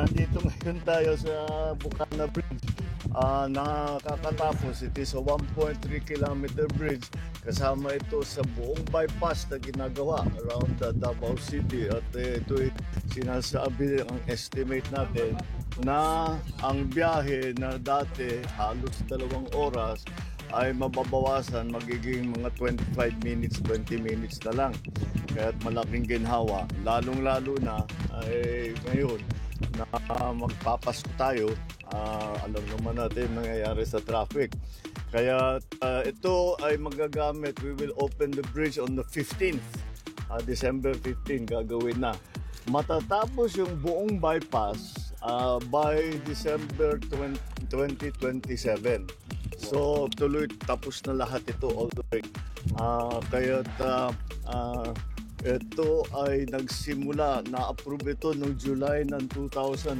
Nandito ngayon tayo sa Bukana Bridge. Nakakatapos, it is a 1.3 kilometer bridge. Kasama ito sa buong bypass na ginagawa around the Davao City. At ito sinasabi, ang estimate natin na ang biyahe na dati halos 2 oras ay mababawasan, magiging mga 25 minutes, 20 minutes na lang. Kaya't malaking ginhawa, lalong-lalo na ay ngayon na magpapasko tayo, alam naman natin nangyayari sa traffic. Kaya ito ay magagamit, we will open the bridge on the 15th, December 15 gagawin na. Matatapos yung buong bypass by December 2027. So tuloy tapos na lahat ito all the way. Kaya ito ay nagsimula, na-approve ito noong July ng 2022.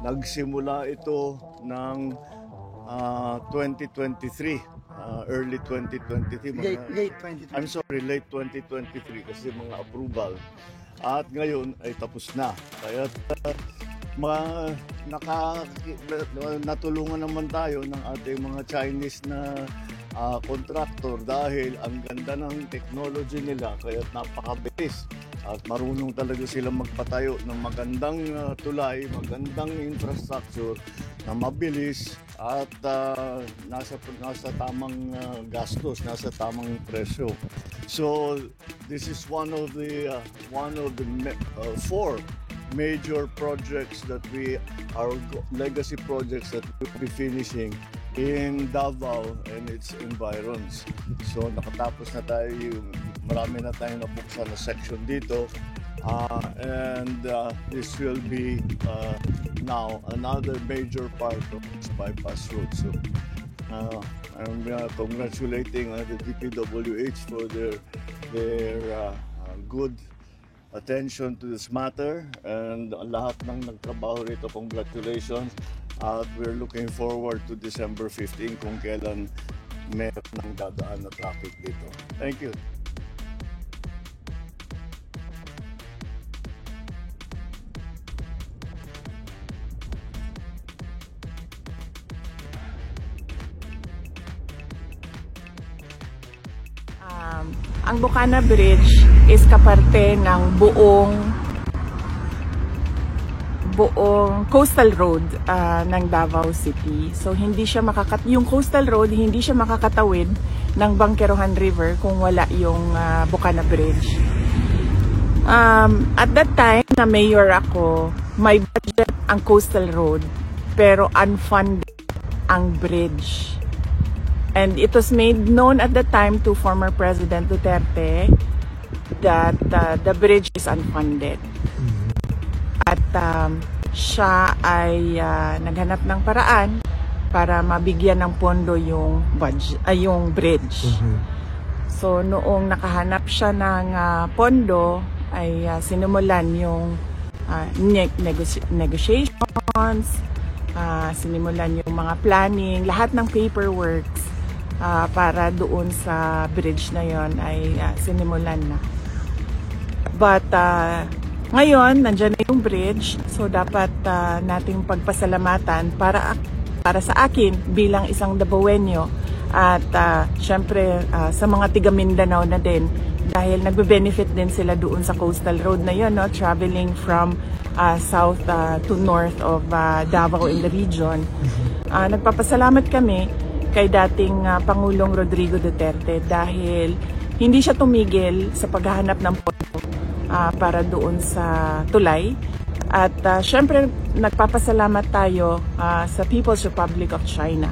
Nagsimula ito ng 2023, early 2023. Late 2023. I'm sorry, late 2023 kasi mga approval. At ngayon ay tapos na. Kaya natulungan naman tayo ng ating mga Chinese na contractor dahil ang ganda ng technology nila, kaya napakabilis at marunong talaga silang magpatayo ng magandang tulay, magandang infrastructure na mabilis at nasa tamang gastos, nasa tamang presyo. So this is one of the 4 major projects that our legacy projects that we'll be finishing in Davao and its environs. So nakatapos na tayo, marami na tayong nabuksan na section dito, and this will be now another major part of this bypass road. So I'm congratulating the DPWH for their good attention to this matter, and lahat ng nagtrabaho rito, congratulations. At we're looking forward to December 15 kung kailan meron ng dadaan na traffic dito. Thank you. Ang Bukana Bridge is kaparte ng buong coastal road ng Davao City. So hindi siya yung coastal road hindi siya makakatawid ng Bangkerohan River kung wala yung Bukana Bridge. At that time na mayor ako, may budget ang coastal road pero unfunded ang bridge. And it was made known at the time to former President Duterte that the bridge is unfunded. At siya ay naghanap ng paraan para mabigyan ng pondo yung bridge. So noong nakahanap siya ng pondo ay sinimulan yung negotiations, sinimulan yung mga planning, lahat ng paperworks para doon sa bridge na yon ay sinimulan na. But ngayon, nandyan na yung bridge, so dapat nating pagpasalamatan para sa akin bilang isang Davaoenyo at syempre sa mga tiga Mindanao na din dahil nagbe-benefit din sila doon sa coastal road na yon, no? Traveling from south to north of Davao in the region. Nagpapasalamat kami kay dating Pangulong Rodrigo Duterte dahil hindi siya tumigil sa paghahanap ng pondo para doon sa tulay. At syempre nagpapasalamat tayo sa People's Republic of China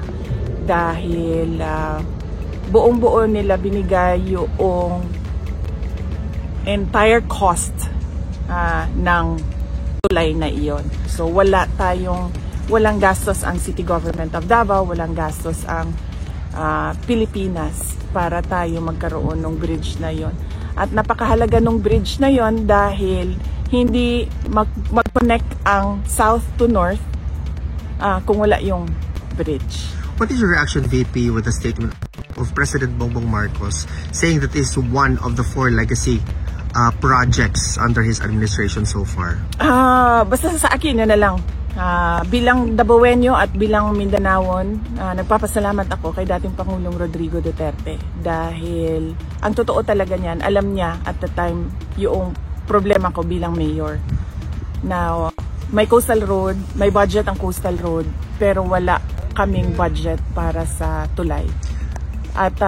dahil buong-buo nila binigay yung entire cost ng tulay na iyon. So walang gastos ang City Government of Davao, walang gastos ang Pilipinas para tayo magkaroon ng bridge na yon. At napakahalaga ng bridge na yon dahil hindi mag-connect ang south to north kung wala yung bridge. What is your reaction, VP, with the statement of President Bongbong Marcos saying that this is one of the 4 legacy projects under his administration so far? Basta sa akin, yun na lang. Bilang Dabawenyo at bilang Mindanaon, nagpapasalamat ako kay dating Pangulong Rodrigo Duterte dahil ang totoo talaga niyan, alam niya at the time yung problema ko bilang mayor. Now, may coastal road, may budget ang coastal road, pero wala kaming budget para sa tulay. At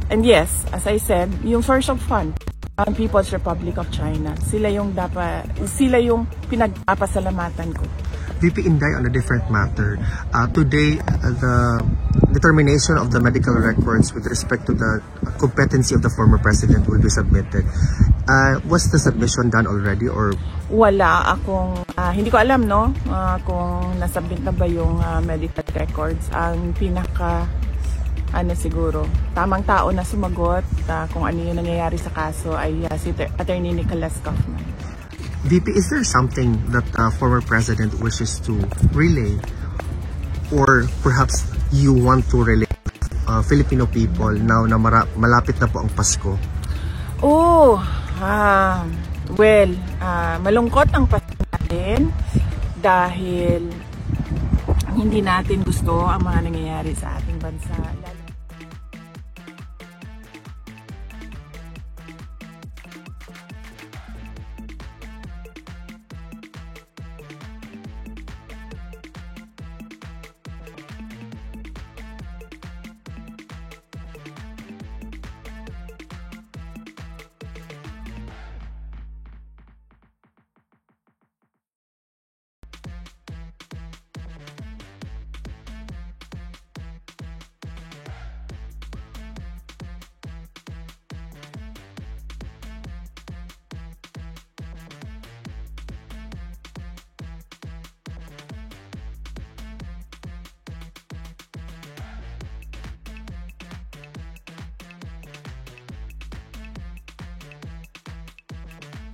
and yes, as I said, yung source of fund, ang People's Republic of China, sila yung pinagpapasalamatan ko. VP Inday, on a different matter, today the determination of the medical records with respect to the competency of the former president will be submitted. Was the submission done already or? Wala akong, hindi ko alam no, kung nasubmit na ba yung medical records. Ang siguro, tamang tao na sumagot kung ano yung nangyayari sa kaso ay si Attorney Nicholas Kaufman. VP, is there something that former president wishes to relay or perhaps you want to relay Filipino people now na malapit na po ang Pasko? Malungkot ang Pasko natin dahil hindi natin gusto ang mga nangyayari sa ating bansa.